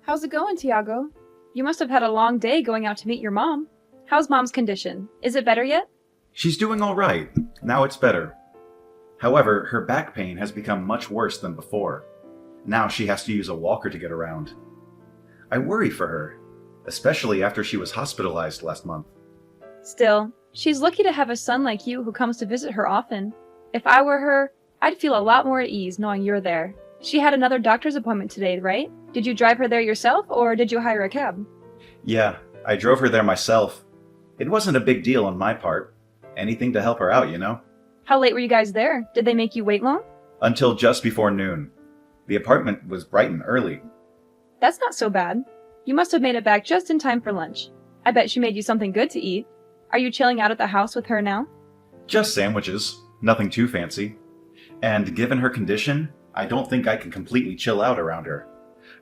How's it going, Tiago? You must have had a long day going out to meet your mom. How's mom's condition? Is it better yet? She's doing all right. Now it's better. However, her back pain has become much worse than before. Now she has to use a walker to get around. I worry for her, especially after she was hospitalized last month. Still, she's lucky to have a son like you who comes to visit her often. If I were her, I'd feel a lot more at ease knowing you're there. She had another doctor's appointment today, right? Did you drive her there yourself, or did you hire a cab? Yeah, I drove her there myself. It wasn't a big deal on my part. Anything to help her out, you know? How late were you guys there? Did they make you wait long? Until just before noon. The apartment was bright and early. That's not so bad. You must have made it back just in time for lunch. I bet she made you something good to eat. Are you chilling out at the house with her now? Just sandwiches. Nothing too fancy. And given her condition, I don't think I can completely chill out around her.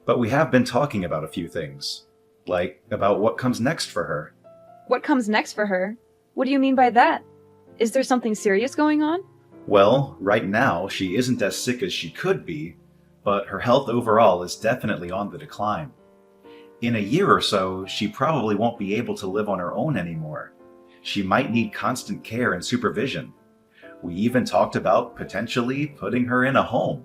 But we have been talking about a few things. Like, about what comes next for her. What comes next for her? What do you mean by that? Is there something serious going on? Well, right now, she isn't as sick as she could be, but her health overall is definitely on the decline. In a year or so, she probably won't be able to live on her own anymore. She might need constant care and supervision. We even talked about potentially putting her in a home.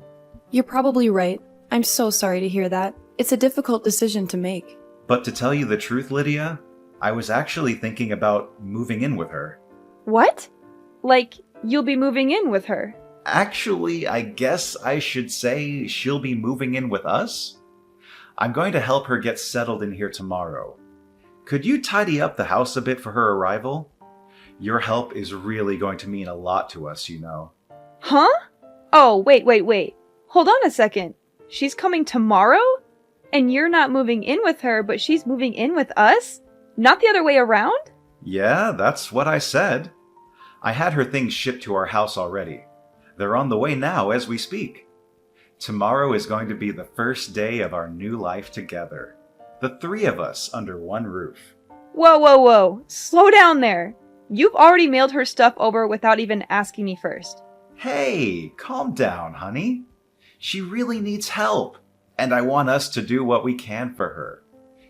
You're probably right. I'm so sorry to hear that. It's a difficult decision to make. But to tell you the truth, Lydia, I was actually thinking about moving in with her. What? Like, you'll be moving in with her? Actually, I guess I should say she'll be moving in with us. I'm going to help her get settled in here tomorrow. Could you tidy up the house a bit for her arrival? Your help is really going to mean a lot to us, you know. Huh? Oh, wait. Hold on a second. She's coming tomorrow? And you're not moving in with her, but she's moving in with us? Not the other way around? Yeah, that's what I said. I had her things shipped to our house already. They're on the way now as we speak. Tomorrow is going to be the first day of our new life together. The three of us under one roof. Whoa. Slow down there. You've already mailed her stuff over without even asking me first. Hey, calm down, honey. She really needs help, and I want us to do what we can for her.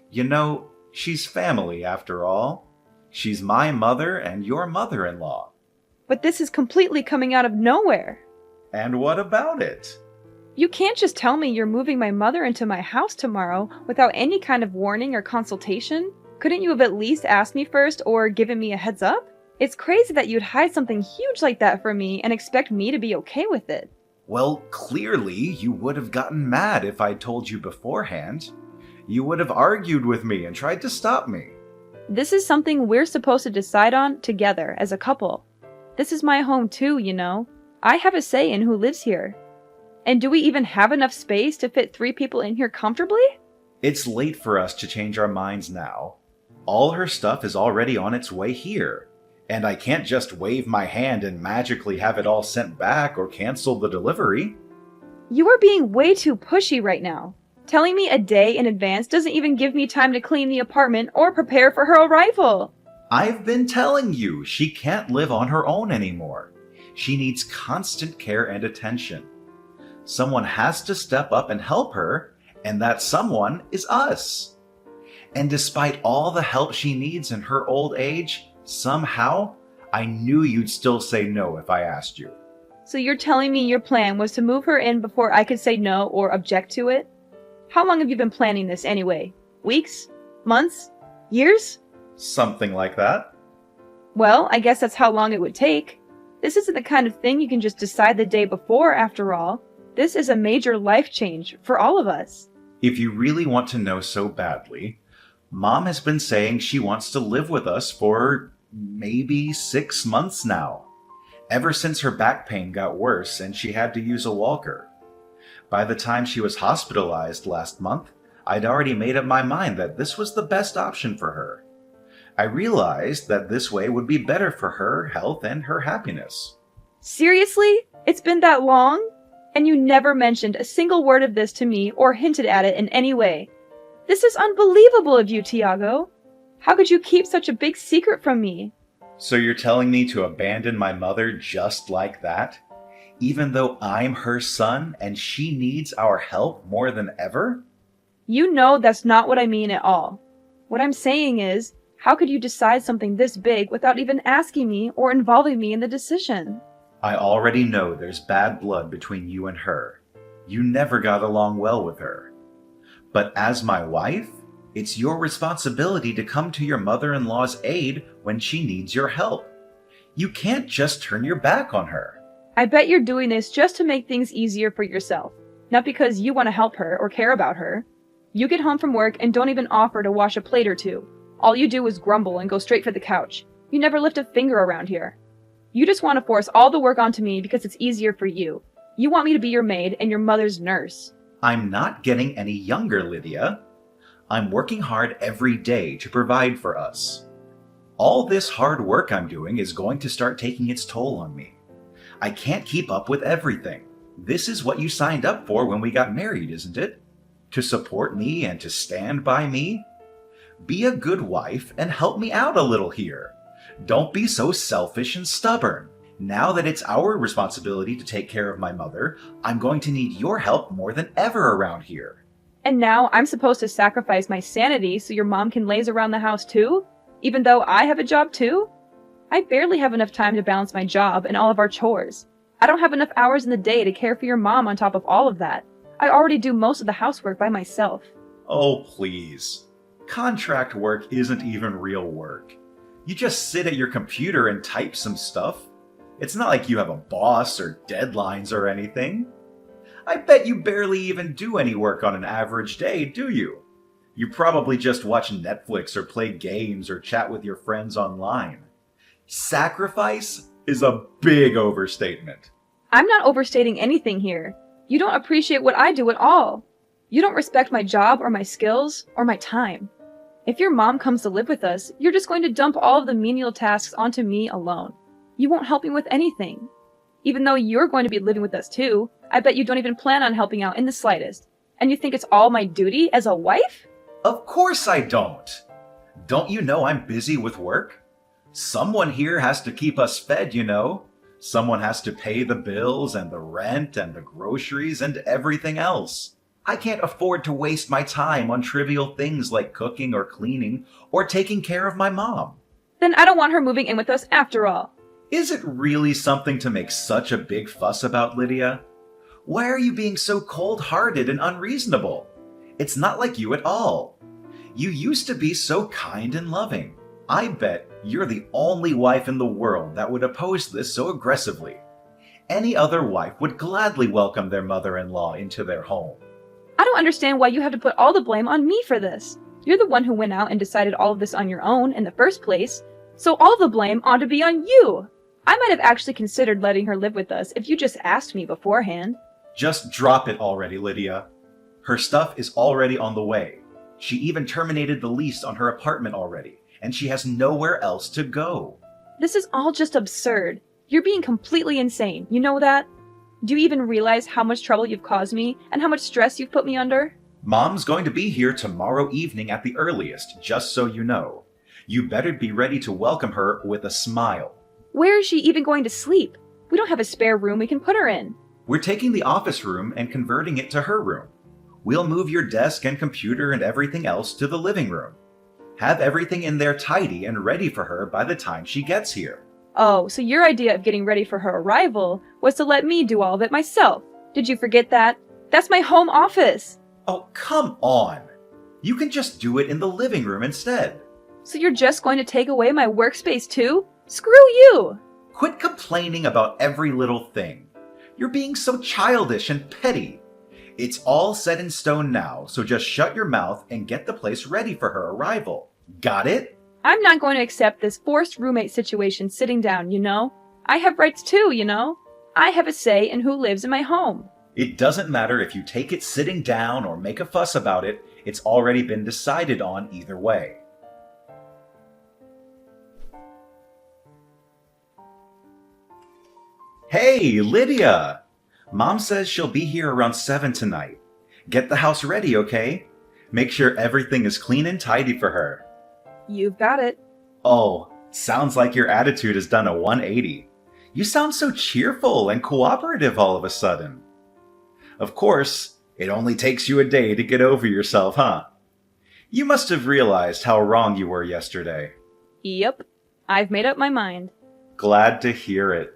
You know, she's family after all. She's my mother and your mother-in-law. But this is completely coming out of nowhere. And what about it? You can't just tell me you're moving my mother into my house tomorrow without any kind of warning or consultation. Couldn't you have at least asked me first or given me a heads up? It's crazy that you'd hide something huge like that from me and expect me to be okay with it. Well, clearly you would have gotten mad if I'd told you beforehand. You would have argued with me and tried to stop me. This is something we're supposed to decide on together as a couple. This is my home too, you know. I have a say in who lives here. And do we even have enough space to fit 3 people in here comfortably? It's late for us to change our minds now. All her stuff is already on its way here. And I can't just wave my hand and magically have it all sent back or cancel the delivery. You are being way too pushy right now. Telling me a day in advance doesn't even give me time to clean the apartment or prepare for her arrival. I've been telling you, she can't live on her own anymore. She needs constant care and attention. Someone has to step up and help her, and that someone is us. And despite all the help she needs in her old age, somehow, I knew you'd still say no if I asked you. So you're telling me your plan was to move her in before I could say no or object to it? How long have you been planning this anyway? Weeks? Months? Years? Something like that. Well, I guess that's how long it would take. This isn't the kind of thing you can just decide the day before, after all. This is a major life change for all of us. If you really want to know so badly, Mom has been saying she wants to live with us for maybe 6 months now. Ever since her back pain got worse and she had to use a walker. By the time she was hospitalized last month, I'd already made up my mind that this was the best option for her. I realized that this way would be better for her health and her happiness. Seriously? It's been that long? And you never mentioned a single word of this to me or hinted at it in any way. This is unbelievable of you, Tiago. How could you keep such a big secret from me? So you're telling me to abandon my mother just like that? Even though I'm her son and she needs our help more than ever? You know that's not what I mean at all. What I'm saying is, how could you decide something this big without even asking me or involving me in the decision? I already know there's bad blood between you and her. You never got along well with her. But as my wife, it's your responsibility to come to your mother-in-law's aid when she needs your help. You can't just turn your back on her. I bet you're doing this just to make things easier for yourself, not because you want to help her or care about her. You get home from work and don't even offer to wash a plate or two. All you do is grumble and go straight for the couch. You never lift a finger around here. You just want to force all the work onto me because it's easier for you. You want me to be your maid and your mother's nurse. I'm not getting any younger, Lydia. I'm working hard every day to provide for us. All this hard work I'm doing is going to start taking its toll on me. I can't keep up with everything. This is what you signed up for when we got married, isn't it? To support me and to stand by me? Be a good wife and help me out a little here. Don't be so selfish and stubborn. Now that it's our responsibility to take care of my mother, I'm going to need your help more than ever around here. And now I'm supposed to sacrifice my sanity so your mom can laze around the house too? Even though I have a job too? I barely have enough time to balance my job and all of our chores. I don't have enough hours in the day to care for your mom on top of all of that. I already do most of the housework by myself. Oh, please. Contract work isn't even real work. You just sit at your computer and type some stuff. It's not like you have a boss or deadlines or anything. I bet you barely even do any work on an average day, do you? You probably just watch Netflix or play games or chat with your friends online. Sacrifice is a big overstatement. I'm not overstating anything here. You don't appreciate what I do at all. You don't respect my job or my skills or my time. If your mom comes to live with us, you're just going to dump all of the menial tasks onto me alone. You won't help me with anything. Even though you're going to be living with us too, I bet you don't even plan on helping out in the slightest. And you think it's all my duty as a wife? Of course I don't. Don't you know I'm busy with work? Someone here has to keep us fed, you know. Someone has to pay the bills and the rent and the groceries and everything else. I can't afford to waste my time on trivial things like cooking or cleaning or taking care of my mom. Then I don't want her moving in with us after all. Is it really something to make such a big fuss about, Lydia? Why are you being so cold-hearted and unreasonable? It's not like you at all. You used to be so kind and loving. I bet you're the only wife in the world that would oppose this so aggressively. Any other wife would gladly welcome their mother-in-law into their home. I don't understand why you have to put all the blame on me for this. You're the one who went out and decided all of this on your own in the first place, so all the blame ought to be on you. I might have actually considered letting her live with us if you just asked me beforehand. Just drop it already, Lydia. Her stuff is already on the way. She even terminated the lease on her apartment already, and she has nowhere else to go. This is all just absurd. You're being completely insane, you know that? Do you even realize how much trouble you've caused me and how much stress you've put me under? Mom's going to be here tomorrow evening at the earliest, just so you know. You better be ready to welcome her with a smile. Where is she even going to sleep? We don't have a spare room we can put her in. We're taking the office room and converting it to her room. We'll move your desk and computer and everything else to the living room. Have everything in there tidy and ready for her by the time she gets here. Oh, so your idea of getting ready for her arrival was to let me do all of it myself. Did you forget that? That's my home office. Oh, come on. You can just do it in the living room instead. So you're just going to take away my workspace too? Screw you! Quit complaining about every little thing. You're being so childish and petty. It's all set in stone now, so just shut your mouth and get the place ready for her arrival. Got it? I'm not going to accept this forced roommate situation sitting down, you know? I have rights too, you know? I have a say in who lives in my home. It doesn't matter if you take it sitting down or make a fuss about it. It's already been decided on either way. Hey, Lydia! Mom says she'll be here around 7 tonight. Get the house ready, okay? Make sure everything is clean and tidy for her. You've got it. Oh, sounds like your attitude has done a 180. You sound so cheerful and cooperative all of a sudden. Of course, It only takes you a day to get over yourself, huh? You must have realized how wrong you were yesterday. Yep, I've made up my mind. Glad to hear it.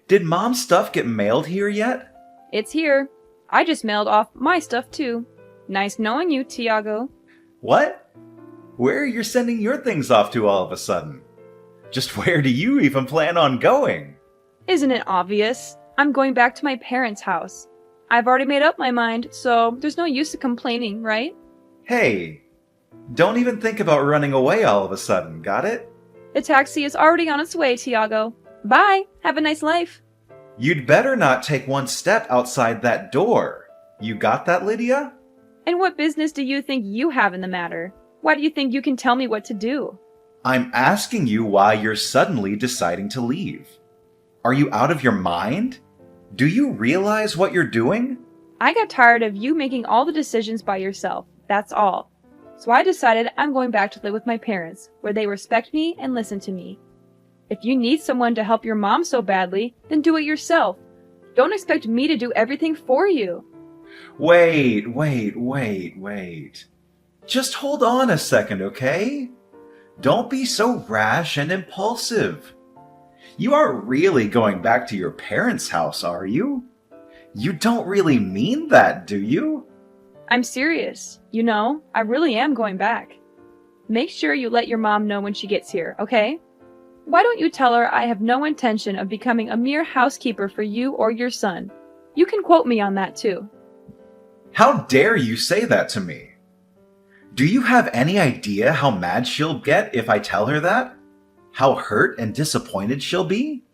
Did Mom's stuff get mailed here yet? It's here. I just mailed off my stuff too. Nice knowing you, Tiago. What? Where are you sending your things off to all of a sudden? Just where do you even plan on going? Isn't it obvious? I'm going back to my parents' house. I've already made up my mind, so there's no use of complaining, right? Hey, don't even think about running away all of a sudden, got it? The taxi is already on its way, Tiago. Bye! Have a nice life. You'd better not take one step outside that door. You got that, Lydia? And what business do you think you have in the matter? Why do you think you can tell me what to do? I'm asking you why you're suddenly deciding to leave. Are you out of your mind? Do you realize what you're doing? I got tired of you making all the decisions by yourself. That's all. So I decided I'm going back to live with my parents, where they respect me and listen to me. If you need someone to help your mom so badly, then do it yourself. Don't expect me to do everything for you. Wait. Just hold on a second, okay? Don't be so rash and impulsive. You aren't really going back to your parents' house, are you? You don't really mean that, do you? I'm serious. You know, I really am going back. Make sure you let your mom know when she gets here, okay? Why don't you tell her I have no intention of becoming a mere housekeeper for you or your son? You can quote me on that too. How dare you say that to me? Do you have any idea how mad she'll get if I tell her that? How hurt and disappointed she'll be?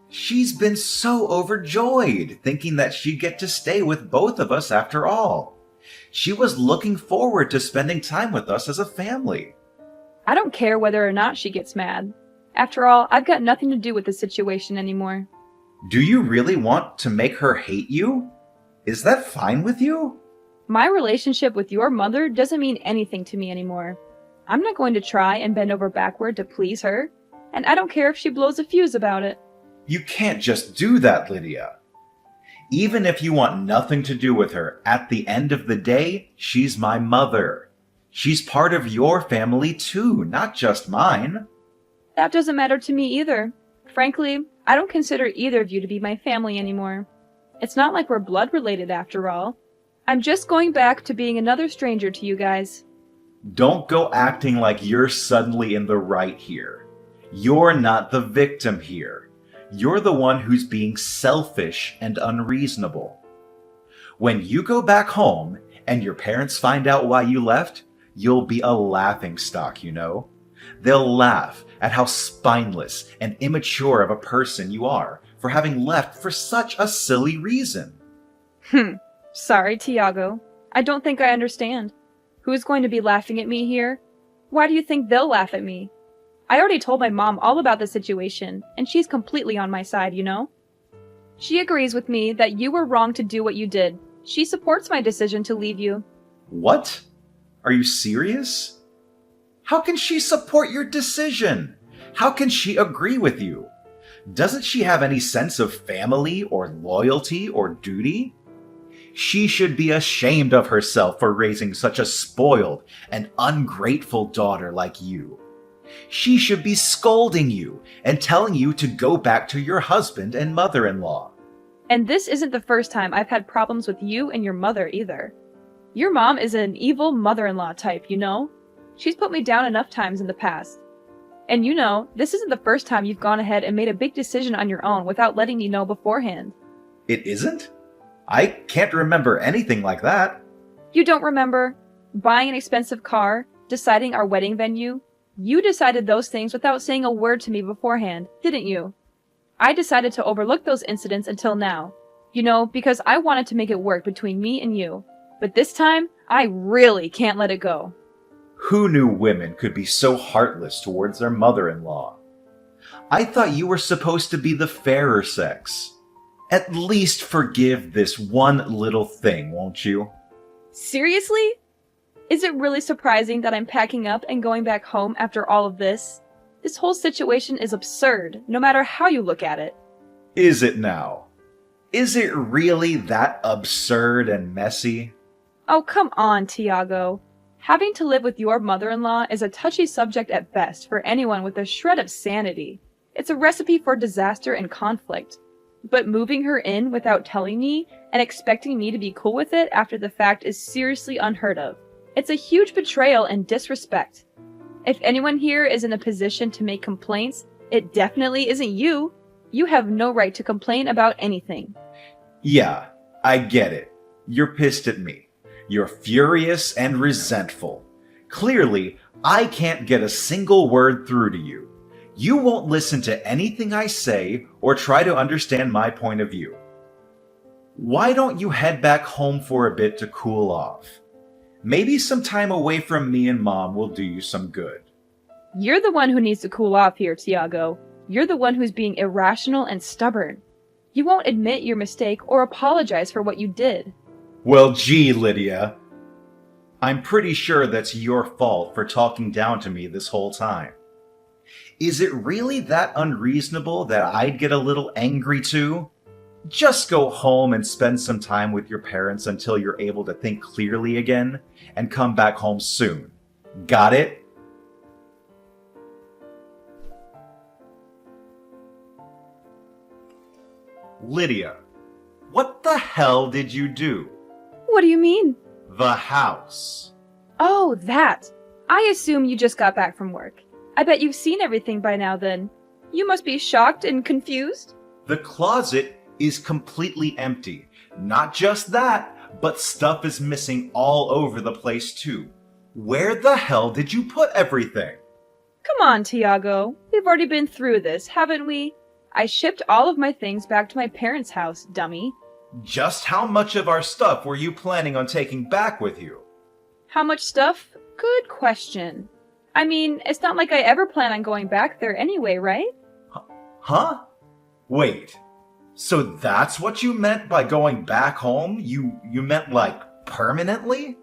She's been so overjoyed, thinking that she'd get to stay with both of us after all. She was looking forward to spending time with us as a family. I don't care whether or not she gets mad. After all, I've got nothing to do with the situation anymore. Do you really want to make her hate you? Is that fine with you? My relationship with your mother doesn't mean anything to me anymore. I'm not going to try and bend over backward to please her, and I don't care if she blows a fuse about it. You can't just do that, Lydia. Even if you want nothing to do with her, at the end of the day, she's my mother. She's part of your family too, not just mine. That doesn't matter to me either. Frankly, I don't consider either of you to be my family anymore. It's not like we're blood related after all. I'm just going back to being another stranger to you guys. Don't go acting like you're suddenly in the right here. You're not the victim here. You're the one who's being selfish and unreasonable. When you go back home and your parents find out why you left, you'll be a laughingstock, you know? They'll laugh at how spineless and immature of a person you are for having left for such a silly reason. Sorry, Tiago. I don't think I understand. Who's going to be laughing at me here? Why do you think they'll laugh at me? I already told my mom all about the situation, and she's completely on my side, you know? She agrees with me that you were wrong to do what you did. She supports my decision to leave you. What? Are you serious? How can she support your decision? How can she agree with you? Doesn't she have any sense of family or loyalty or duty? She should be ashamed of herself for raising such a spoiled and ungrateful daughter like you. She should be scolding you and telling you to go back to your husband and mother-in-law. And this isn't the first time I've had problems with you and your mother either. Your mom is an evil mother-in-law type, you know? She's put me down enough times in the past. And you know, this isn't the first time you've gone ahead and made a big decision on your own without letting me know beforehand. It isn't? I can't remember anything like that. You don't remember? Buying an expensive car? Deciding our wedding venue? You decided those things without saying a word to me beforehand, didn't you? I decided to overlook those incidents until now. You know, because I wanted to make it work between me and you. But this time, I really can't let it go. Who knew women could be so heartless towards their mother-in-law? I thought you were supposed to be the fairer sex. At least forgive this one little thing, won't you? Seriously? Is it really surprising that I'm packing up and going back home after all of this? This whole situation is absurd, no matter how you look at it. Is it now? Is it really that absurd and messy? Oh, come on, Tiago. Having to live with your mother-in-law is a touchy subject at best for anyone with a shred of sanity. It's a recipe for disaster and conflict. But moving her in without telling me and expecting me to be cool with it after the fact is seriously unheard of. It's a huge betrayal and disrespect. If anyone here is in a position to make complaints, it definitely isn't you. You have no right to complain about anything. Yeah, I get it. You're pissed at me. You're furious and resentful. Clearly, I can't get a single word through to you. You won't listen to anything I say or try to understand my point of view. Why don't you head back home for a bit to cool off? Maybe some time away from me and Mom will do you some good. You're the one who needs to cool off here, Tiago. You're the one who's being irrational and stubborn. You won't admit your mistake or apologize for what you did. Well, gee, Lydia. I'm pretty sure that's your fault for talking down to me this whole time. Is it really that unreasonable that I'd get a little angry too? Just go home and spend some time with your parents until you're able to think clearly again, and come back home soon. Got it? Lydia, what the hell did you do? What do you mean? The house. Oh, that. I assume you just got back from work. I bet you've seen everything by now then. You must be shocked and confused. The closet is completely empty. Not just that, but stuff is missing all over the place too. Where the hell did you put everything? Come on, Tiago. We've already been through this, haven't we? I shipped all of my things back to my parents' house, dummy. Just how much of our stuff were you planning on taking back with you? How much stuff? Good question. I mean, it's not like I ever plan on going back there anyway, right? Huh? Wait. So that's what you meant by going back home? You meant like permanently?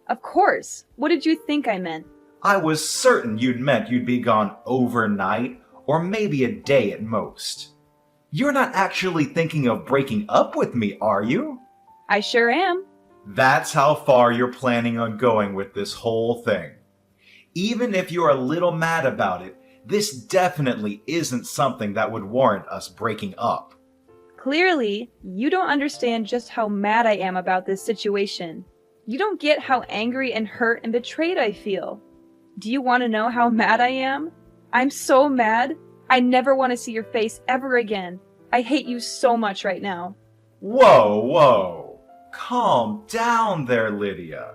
Of course. What did you think I meant? I was certain you'd meant you'd be gone overnight, or maybe a day at most. You're not actually thinking of breaking up with me, are you? I sure am. That's how far you're planning on going with this whole thing. Even if you're a little mad about it, this definitely isn't something that would warrant us breaking up. Clearly, you don't understand just how mad I am about this situation. You don't get how angry and hurt and betrayed I feel. Do you want to know how mad I am? I'm so mad. I never want to see your face ever again. I hate you so much right now. Whoa. Calm down there, Lydia.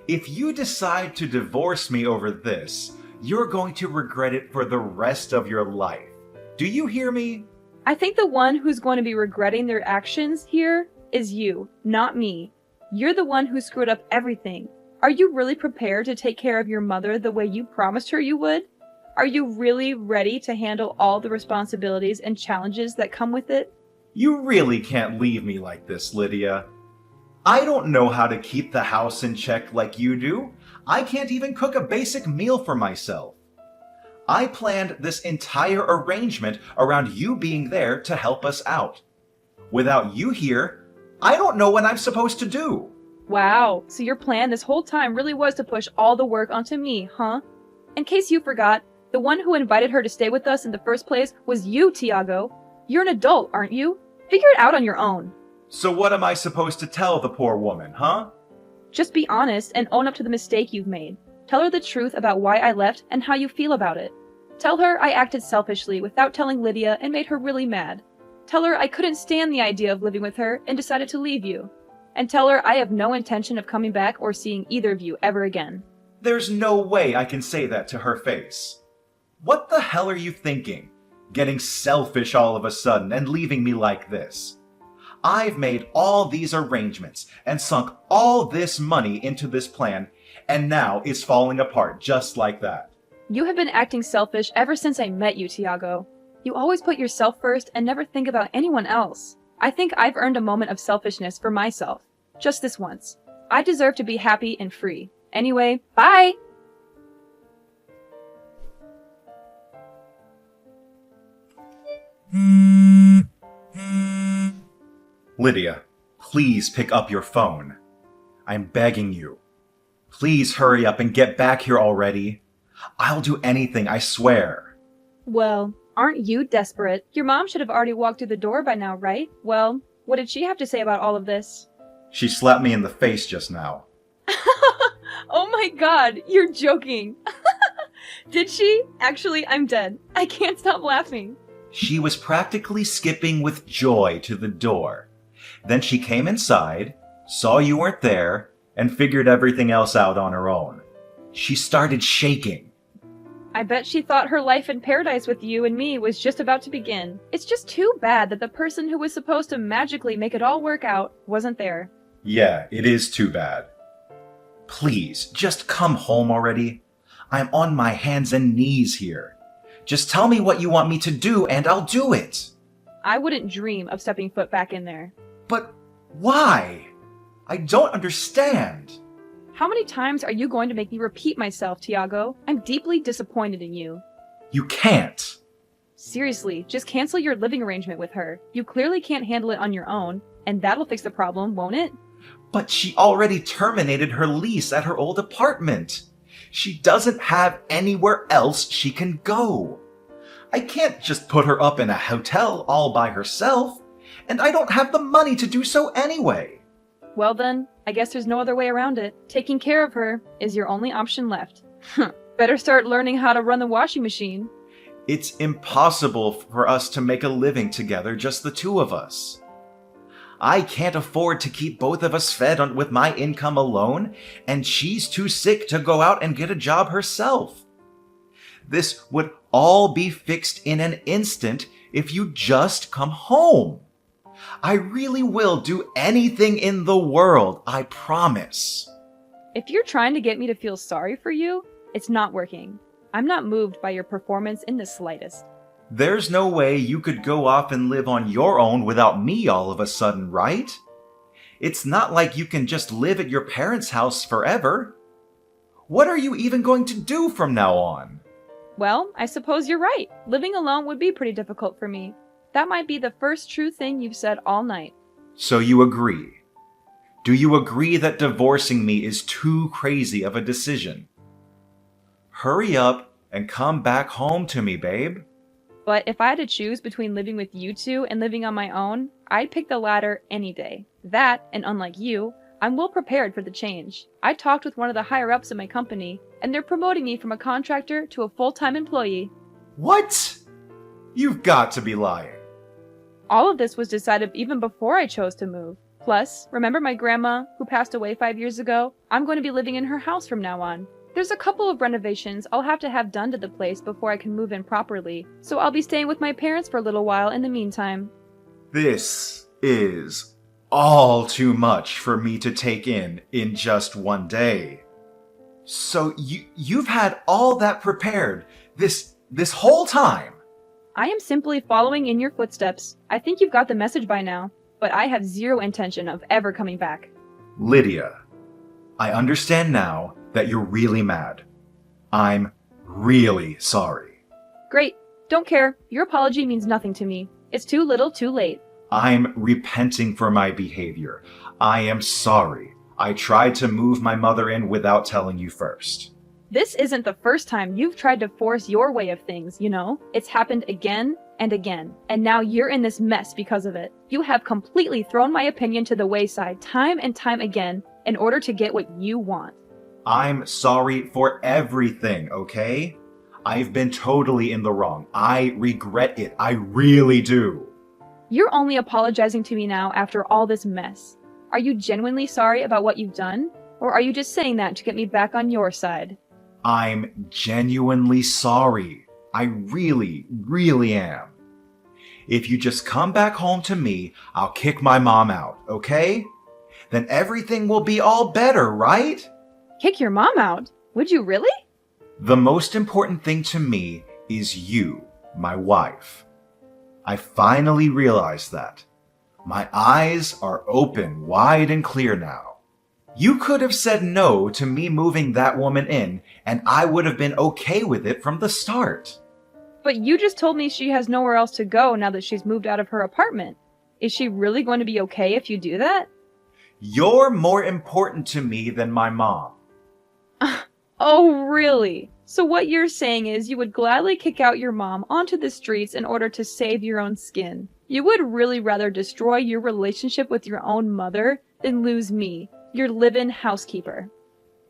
If you decide to divorce me over this, you're going to regret it for the rest of your life. Do you hear me? I think the one who's going to be regretting their actions here is you, not me. You're the one who screwed up everything. Are you really prepared to take care of your mother the way you promised her you would? Are you really ready to handle all the responsibilities and challenges that come with it? You really can't leave me like this, Lydia. I don't know how to keep the house in check like you do. I can't even cook a basic meal for myself. I planned this entire arrangement around you being there to help us out. Without you here, I don't know what I'm supposed to do. Wow, so your plan this whole time really was to push all the work onto me, huh? In case you forgot, the one who invited her to stay with us in the first place was you, Tiago. You're an adult, aren't you? Figure it out on your own. So what am I supposed to tell the poor woman, huh? Just be honest and own up to the mistake you've made. Tell her the truth about why I left and how you feel about it. Tell her I acted selfishly without telling Lydia and made her really mad. Tell her I couldn't stand the idea of living with her and decided to leave you. And tell her I have no intention of coming back or seeing either of you ever again. There's no way I can say that to her face. What the hell are you thinking? Getting selfish all of a sudden and leaving me like this? I've made all these arrangements and sunk all this money into this plan, and now it's falling apart just like that. You have been acting selfish ever since I met you, Tiago. You always put yourself first and never think about anyone else. I think I've earned a moment of selfishness for myself. Just this once. I deserve to be happy and free. Anyway, bye! Lydia, please pick up your phone. I'm begging you. Please hurry up and get back here already. I'll do anything, I swear. Well, aren't you desperate? Your mom should have already walked through the door by now, right? Well, what did she have to say about all of this? She slapped me in the face just now. Oh my god, you're joking. Did she? Actually, I'm dead. I can't stop laughing. She was practically skipping with joy to the door. Then she came inside, saw you weren't there, and figured everything else out on her own. She started shaking. I bet she thought her life in paradise with you and me was just about to begin. It's just too bad that the person who was supposed to magically make it all work out wasn't there. Yeah, it is too bad. Please, just come home already. I'm on my hands and knees here. Just tell me what you want me to do and I'll do it. I wouldn't dream of stepping foot back in there. But why? I don't understand. How many times are you going to make me repeat myself, Tiago? I'm deeply disappointed in you. You can't. Seriously, just cancel your living arrangement with her. You clearly can't handle it on your own, and that'll fix the problem, won't it? But she already terminated her lease at her old apartment. She doesn't have anywhere else she can go. I can't just put her up in a hotel all by herself, and I don't have the money to do so anyway. Well then, I guess there's no other way around it. Taking care of her is your only option left. Better start learning how to run the washing machine. It's impossible for us to make a living together, just the two of us. I can't afford to keep both of us fed with my income alone, and she's too sick to go out and get a job herself. This would all be fixed in an instant if you just come home. I really will do anything in the world, I promise. If you're trying to get me to feel sorry for you, it's not working. I'm not moved by your performance in the slightest. There's no way you could go off and live on your own without me all of a sudden, right? It's not like you can just live at your parents' house forever. What are you even going to do from now on? Well, I suppose you're right. Living alone would be pretty difficult for me. That might be the first true thing you've said all night. So you agree? Do you agree that divorcing me is too crazy of a decision? Hurry up and come back home to me, babe. But if I had to choose between living with you two and living on my own, I'd pick the latter any day. That, and unlike you, I'm well prepared for the change. I talked with one of the higher-ups in my company, and they're promoting me from a contractor to a full-time employee. What? You've got to be lying. All of this was decided even before I chose to move. Plus, remember my grandma, who passed away 5 years ago? I'm going to be living in her house from now on. There's a couple of renovations I'll have to have done to the place before I can move in properly, so I'll be staying with my parents for a little while in the meantime. This is all too much for me to take in just one day. So you've had all that prepared this whole time? I am simply following in your footsteps. I think you've got the message by now, but I have zero intention of ever coming back. Lydia, I understand now that you're really mad. I'm really sorry. Great. Don't care. Your apology means nothing to me. It's too little, too late. I'm repenting for my behavior. I am sorry. I tried to move my mother in without telling you first. This isn't the first time you've tried to force your way of things, you know? It's happened again and again, and now you're in this mess because of it. You have completely thrown my opinion to the wayside time and time again in order to get what you want. I'm sorry for everything, okay? I've been totally in the wrong. I regret it. I really do. You're only apologizing to me now after all this mess. Are you genuinely sorry about what you've done? Or are you just saying that to get me back on your side? I'm genuinely sorry. I really, really am. If you just come back home to me, I'll kick my mom out, okay? Then everything will be all better, right? Kick your mom out? Would you really? The most important thing to me is you, my wife. I finally realized that. My eyes are open wide and clear now. You could have said no to me moving that woman in, and I would have been okay with it from the start. But you just told me she has nowhere else to go now that she's moved out of her apartment. Is she really going to be okay if you do that? You're more important to me than my mom. Oh, really? So what you're saying is you would gladly kick out your mom onto the streets in order to save your own skin. You would really rather destroy your relationship with your own mother than lose me, your live-in housekeeper.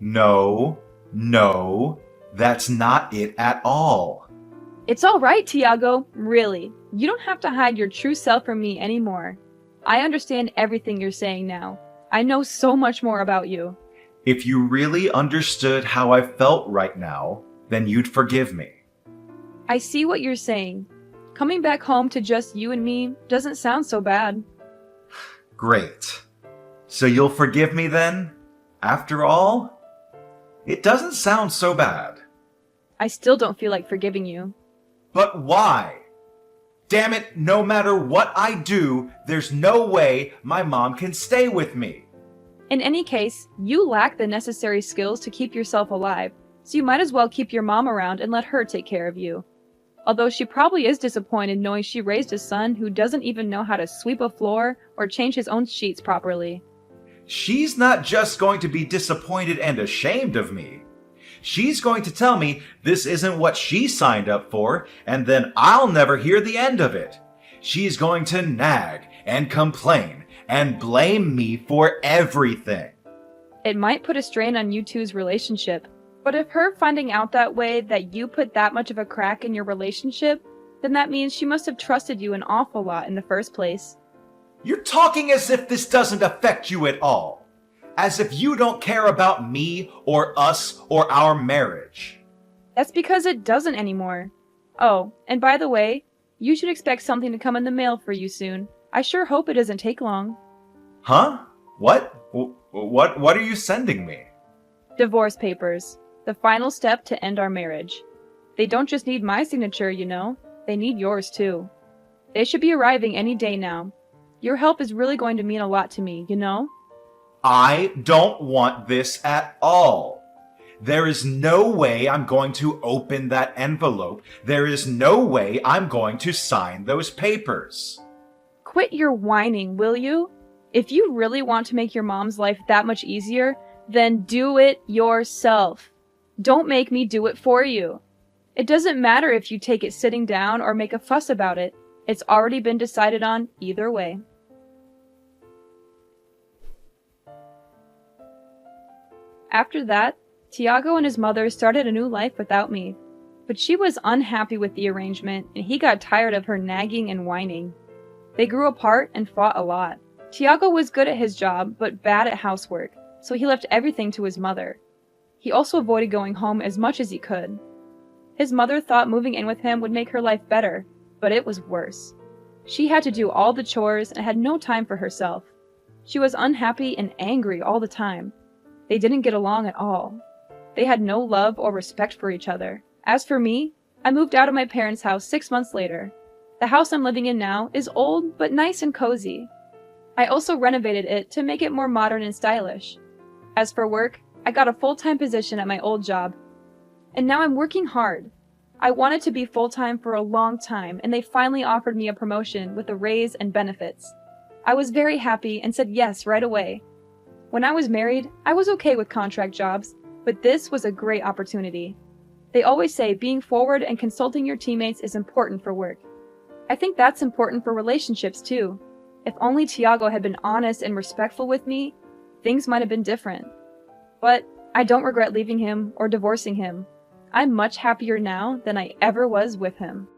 No, that's not it at all. It's all right, Tiago. Really. You don't have to hide your true self from me anymore. I understand everything you're saying now. I know so much more about you. If you really understood how I felt right now, then you'd forgive me. I see what you're saying. Coming back home to just you and me doesn't sound so bad. Great. So you'll forgive me then? After all? It doesn't sound so bad. I still don't feel like forgiving you. But why? Damn it, no matter what I do, there's no way my mom can stay with me. In any case, you lack the necessary skills to keep yourself alive, so you might as well keep your mom around and let her take care of you. Although she probably is disappointed knowing she raised a son who doesn't even know how to sweep a floor or change his own sheets properly. She's not just going to be disappointed and ashamed of me. She's going to tell me this isn't what she signed up for, and then I'll never hear the end of it. She's going to nag and complain and blame me for everything. It might put a strain on you two's relationship, but if her finding out that way that you put that much of a crack in your relationship, then that means she must have trusted you an awful lot in the first place. You're talking as if this doesn't affect you at all. As if you don't care about me or us or our marriage. That's because it doesn't anymore. Oh, and by the way, you should expect something to come in the mail for you soon. I sure hope it doesn't take long. Huh? What? What are you sending me? Divorce papers. The final step to end our marriage. They don't just need my signature, you know. They need yours too. They should be arriving any day now. Your help is really going to mean a lot to me, you know? I don't want this at all. There is no way I'm going to open that envelope. There is no way I'm going to sign those papers. Quit your whining, will you? If you really want to make your mom's life that much easier, then do it yourself. Don't make me do it for you. It doesn't matter if you take it sitting down or make a fuss about it. It's already been decided on either way. After that, Tiago and his mother started a new life without me. But she was unhappy with the arrangement, and he got tired of her nagging and whining. They grew apart and fought a lot. Tiago was good at his job, but bad at housework, so he left everything to his mother. He also avoided going home as much as he could. His mother thought moving in with him would make her life better, but it was worse. She had to do all the chores and had no time for herself. She was unhappy and angry all the time. They didn't get along at all. They had no love or respect for each other. As for me, I moved out of my parents' house 6 months later. The house I'm living in now is old but nice and cozy. I also renovated it to make it more modern and stylish. As for work, I got a full-time position at my old job. And now I'm working hard. I wanted to be full-time for a long time, and they finally offered me a promotion with a raise and benefits. I was very happy and said yes right away. When I was married, I was okay with contract jobs, but this was a great opportunity. They always say being forward and consulting your teammates is important for work. I think that's important for relationships too. If only Tiago had been honest and respectful with me, things might have been different. But I don't regret leaving him or divorcing him. I'm much happier now than I ever was with him.